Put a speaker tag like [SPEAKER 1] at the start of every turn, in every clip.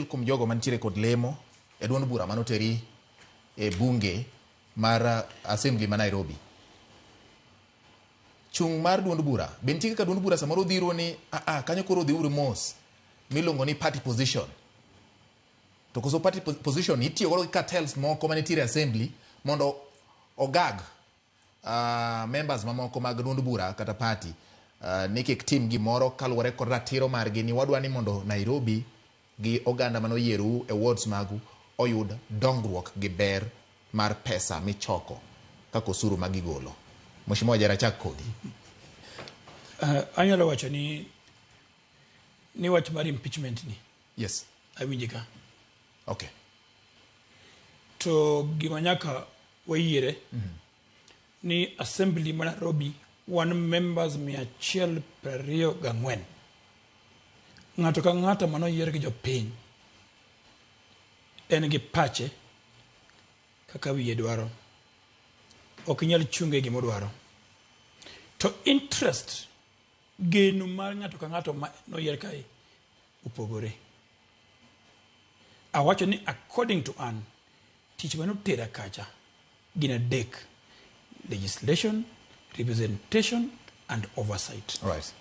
[SPEAKER 1] kuom jogo mantiere kod lemo e duond bura manoteri e bunge mar assembly ma Nairobi. Chung mar duond bura bentie kaka duond bura samoro dhiro ni kanyo koro dhi uru mos milongo ni party position. To koso party position itiyo godo gi cartels moko manitiere assembly mondo ogag members mamoko mag duond bura kata party ni kik tim gimoro kaluwore kod ratiro margi ni wadwa ni mondo Nairobi gi oganda manoyierou e wards magu oyud dongruok gi ber mar pesa michoko kaka osuru magigolo. Mheshimiwa Jarachak kodi.
[SPEAKER 2] Anyalo wacho ni wach mar impeachment ni.
[SPEAKER 1] Yes.
[SPEAKER 2] Awinjika.
[SPEAKER 1] Okay.
[SPEAKER 2] To gima nyaka wayiere ni assembly ma Nairobi wan members 124. Ng'ato ka ng'ato manoyier gi jopiny en gi pache kaka wiye dwaro. Ok inyal chunge gima dwaro. To interest geno mar ng'ato ka ng'ato ma noyier kae upogore. Awacho ni according to an tich manotera kacha gin adek: legislation, representation and oversight.
[SPEAKER 1] Right.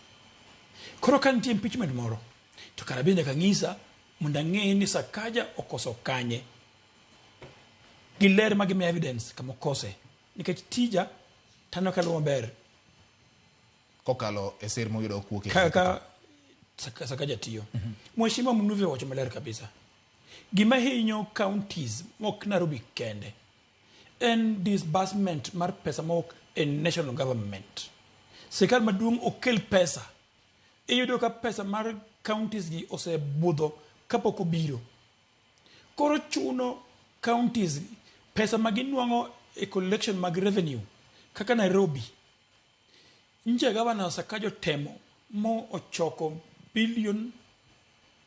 [SPEAKER 2] Koro kan nitie impeachment moro to kara bende kang'isa mondo ang'e ni Sakaja okoso kanye gi ler mag evidence kama okose, nikech tija tano kalo maber
[SPEAKER 1] kokalo e sir moyudo kuoke
[SPEAKER 2] kaka Sakaja tiyo. Mheshimiwa Mnuve wacho maler kabisa, gima hinyo counties mok Nairobi kende en disbursement mar pesa mok en national government. Sirkal maduong' okel pesa, iyudo ka pesa mar counties gi osebudho kapok obiro. Koro chuno counties pesa maginwang'o e collection mag revenue kaka Nairobi. Nje Governor Sakaja temo mo ochoko billion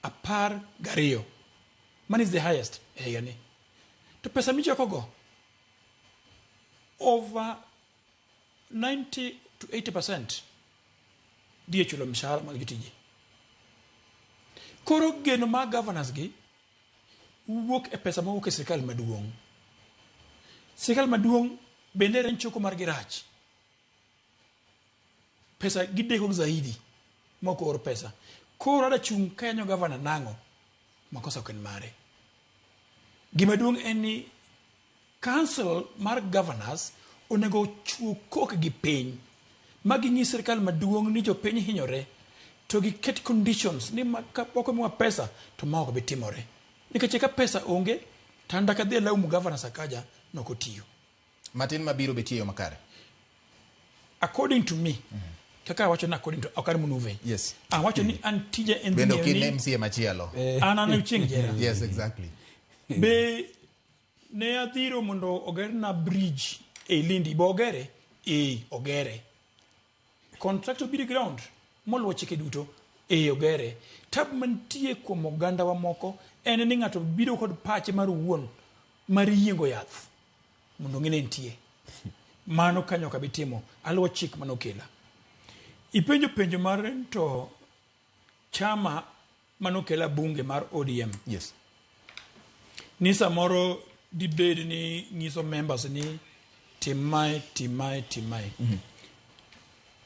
[SPEAKER 2] 12. Man is the highest. To pesa michoko go over 90 to 80% die chulo mshahara mag jotiji. Koro geno ma governors gi wuok e pesa mawuok e sirkal maduong'. Sirkal maduong' bende en choko mar girach. Pesa gideko zaidi moko or pesa. Koro ada chung kanyo governor nango makosa ken mare. Gima duong' en ni council mar governors onego chuo kok gi piny magi nyi sirkal maduong' ni jopiny hinyore to gi ket conditions ni kapoko mwa pesa to maoko bitimore. Nikech ka pesa onge tanda ka dhi laumu governor Sakaja nokotiyo.
[SPEAKER 1] Matin mabiro betiyo makare.
[SPEAKER 2] According to me, kaka wacho na according to Okar Mnuve.
[SPEAKER 1] Yes.
[SPEAKER 2] Wacho ni antije en
[SPEAKER 1] bendo kine MCA machielo.
[SPEAKER 2] Ana ching jera.
[SPEAKER 1] Yes, exactly.
[SPEAKER 2] Be ne adhiro mondo oger na bridge e Lindi bogere ogere. Contractor bid ground moluwo chike duto ogere. Tab mantie kuom oganda wa moko en ni ng'ato bido kod pache mar wuon mar yiengo yath mondo ng'ene ntie. Mano kanyo ka bitimo aluwo chik manokela. Penjo mar to chama manokela bunge mar ODM.
[SPEAKER 1] Yes.
[SPEAKER 2] Ni samoro dibed ni nyiso members ni timai.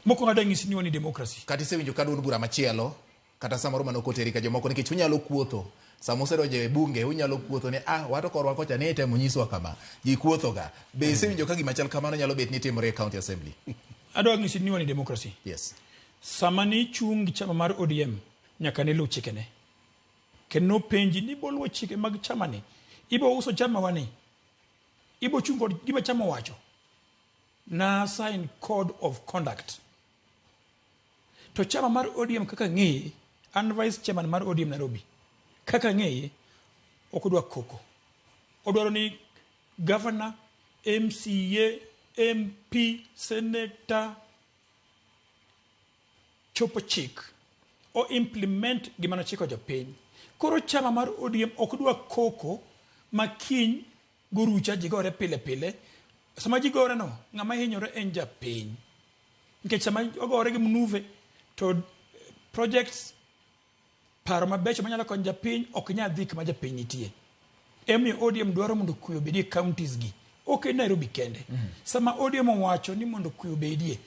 [SPEAKER 2] Moko ngada ngisi ni woni democracy.
[SPEAKER 1] Kati sewinjo ka duond bura machielo kata samoro manokoteri ka jomoko nikech unyalo kuotho. Samosero je bunge unyalo kuotho ni wato korwa kocha ne temo nyiswa kama ji kuotho ga. Be sewinjo ka gima chal kamano nyalo bet ni timore e county assembly.
[SPEAKER 2] Adwa ngisi ni woni democracy.
[SPEAKER 1] Yes.
[SPEAKER 2] Samani chung chama mar ODM nyaka ne lu chikene. Keno penji ni boluwo chike mag chama ni. Ibo uso chama wani. Ibo chungo gima chama wacho. Na sign code of conduct. To chama mar ODM kaka ng'eye, an vice chairman mar ODM Nairobi. Kaka ng'eye, okudwa koko. Odwaro ni governor, MCA, MP, senator, chopo chik o implement gimano chiko jopiny. Koro chama mar ODM okudwa koko makiny gorucha jigore pile. Sama jigore no, ng'ama hinyore en japiny. Nikech sama ogore gi Mnuve to projects paro mabecho manyalo konyo japiny ok nyal dhi kama japiny nitie. Emiyo ODM dwaro mondo kuyo obedie counties gi. Ok Nairobi kende. Sama ODM owacho ni mondo kuyo obedie,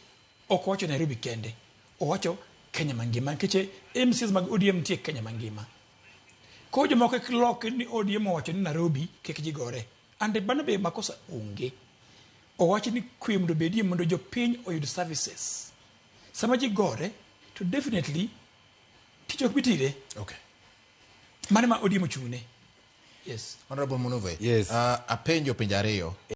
[SPEAKER 2] ok owacho Nairobi kende. Owacho Kenya mangima. Nikech MCs mag ODM nitie Kenya mangima. Ko jomoko klok ni ODM owacho ni Nairobi kik ji gore. Ande bano be makosa onge. Owacho ni kuyo mondo obedie mondo jopiny oyud services. Sama ji gore, to definitely tich ok bitire.
[SPEAKER 1] Okay.
[SPEAKER 2] Mane ma ODM ochung'ne. Yes.
[SPEAKER 1] Honorable Munuve.
[SPEAKER 3] Yes.
[SPEAKER 1] Apenjo penjo ariyo.